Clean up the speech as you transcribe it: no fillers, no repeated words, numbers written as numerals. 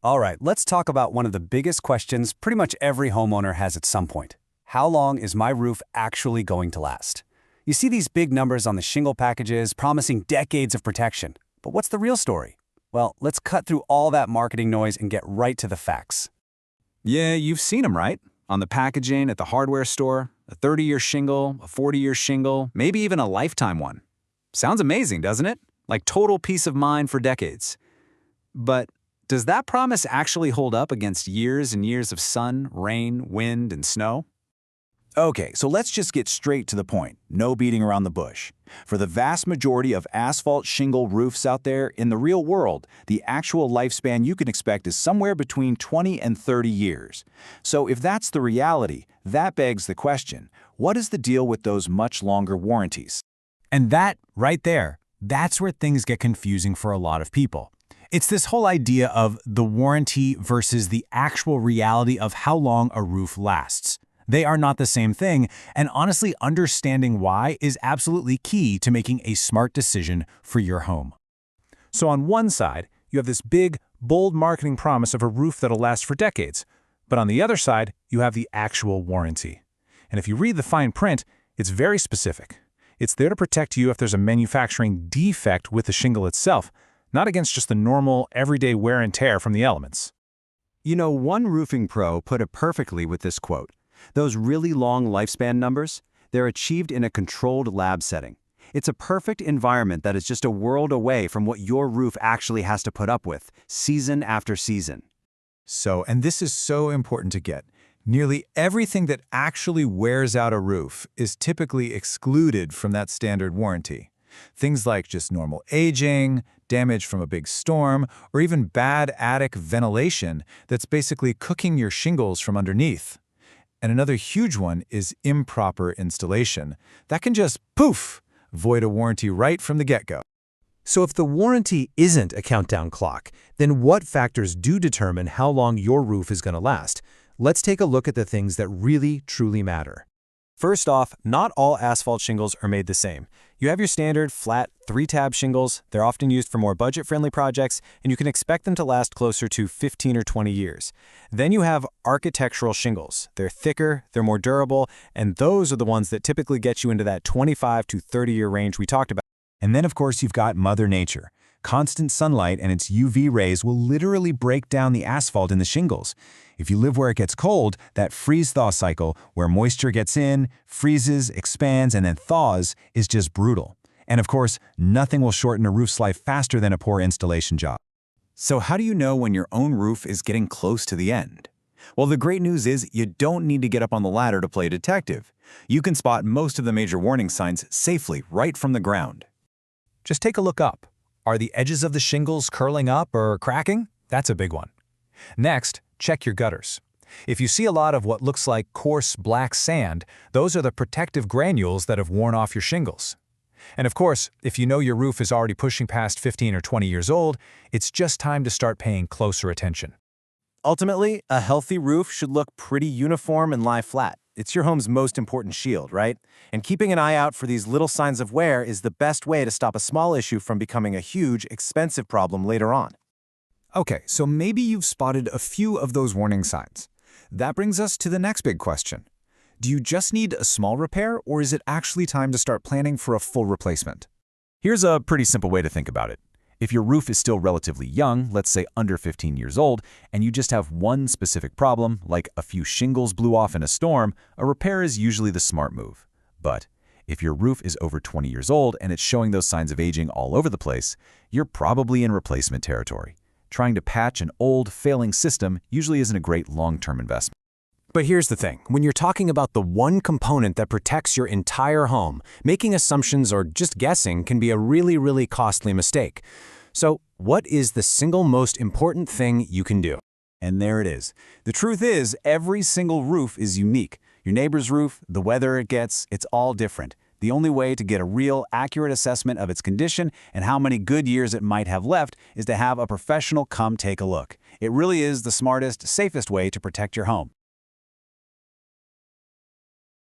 All right, let's talk about one of the biggest questions pretty much every homeowner has at some point. How long is my roof actually going to last? You see these big numbers on the shingle packages promising decades of protection. But what's the real story? Well, let's cut through all that marketing noise and get right to the facts. Yeah, you've seen them, right? On the packaging at the hardware store, a 30-year shingle, a 40-year shingle, maybe even a lifetime one. Sounds amazing, doesn't it? Like total peace of mind for decades. But does that promise actually hold up against years and years of sun, rain, wind, and snow? Okay, so let's just get straight to the point. No beating around the bush. For the vast majority of asphalt shingle roofs out there, in the real world, the actual lifespan you can expect is somewhere between 20 and 30 years. So if that's the reality, that begs the question, what is the deal with those much longer warranties? And that, right there, that's where things get confusing for a lot of people. It's this whole idea of the warranty versus the actual reality of how long a roof lasts. They are not the same thing, and honestly, understanding why is absolutely key to making a smart decision for your home. So on one side, you have this big, bold marketing promise of a roof that'll last for decades. But on the other side, you have the actual warranty. And if you read the fine print, it's very specific. It's there to protect you if there's a manufacturing defect with the shingle itself, not against just the normal, everyday wear and tear from the elements. You know, one roofing pro put it perfectly with this quote. Those really long lifespan numbers, they're achieved in a controlled lab setting. It's a perfect environment that is just a world away from what your roof actually has to put up with, season after season. So, and this is so important to get, nearly everything that actually wears out a roof is typically excluded from that standard warranty. Things like just normal aging, damage from a big storm, or even bad attic ventilation that's basically cooking your shingles from underneath. And another huge one is improper installation. That can just, poof, void a warranty right from the get-go. So if the warranty isn't a countdown clock, then what factors do determine how long your roof is going to last? Let's take a look at the things that really, truly matter. First off, not all asphalt shingles are made the same. You have your standard flat 3-tab shingles. They're often used for more budget-friendly projects, and you can expect them to last closer to 15 or 20 years. Then you have architectural shingles. They're thicker, they're more durable, and those are the ones that typically get you into that 25 to 30-year range we talked about. And then, of course, you've got Mother Nature. Constant sunlight and its UV rays will literally break down the asphalt in the shingles. If you live where it gets cold, that freeze-thaw cycle, where moisture gets in, freezes, expands, and then thaws, is just brutal. And of course, nothing will shorten a roof's life faster than a poor installation job. So how do you know when your own roof is getting close to the end? Well, the great news is you don't need to get up on the ladder to play detective. You can spot most of the major warning signs safely right from the ground. Just take a look up. Are the edges of the shingles curling up or cracking? That's a big one. Next, check your gutters. If you see a lot of what looks like coarse black sand, those are the protective granules that have worn off your shingles. And of course, if you know your roof is already pushing past 15 or 20 years old, it's just time to start paying closer attention. Ultimately, a healthy roof should look pretty uniform and lie flat. It's your home's most important shield, right? And keeping an eye out for these little signs of wear is the best way to stop a small issue from becoming a huge, expensive problem later on. Okay, so maybe you've spotted a few of those warning signs. That brings us to the next big question. Do you just need a small repair, or is it actually time to start planning for a full replacement? Here's a pretty simple way to think about it. If your roof is still relatively young, let's say under 15 years old, and you just have one specific problem, like a few shingles blew off in a storm, a repair is usually the smart move. But if your roof is over 20 years old and it's showing those signs of aging all over the place, you're probably in replacement territory. Trying to patch an old, failing system usually isn't a great long-term investment. But here's the thing. When you're talking about the one component that protects your entire home, making assumptions or just guessing can be a really, really costly mistake. So, what is the single most important thing you can do? And there it is. The truth is, every single roof is unique. Your neighbor's roof, the weather it gets, it's all different. The only way to get a real, accurate assessment of its condition and how many good years it might have left is to have a professional come take a look. It really is the smartest, safest way to protect your home.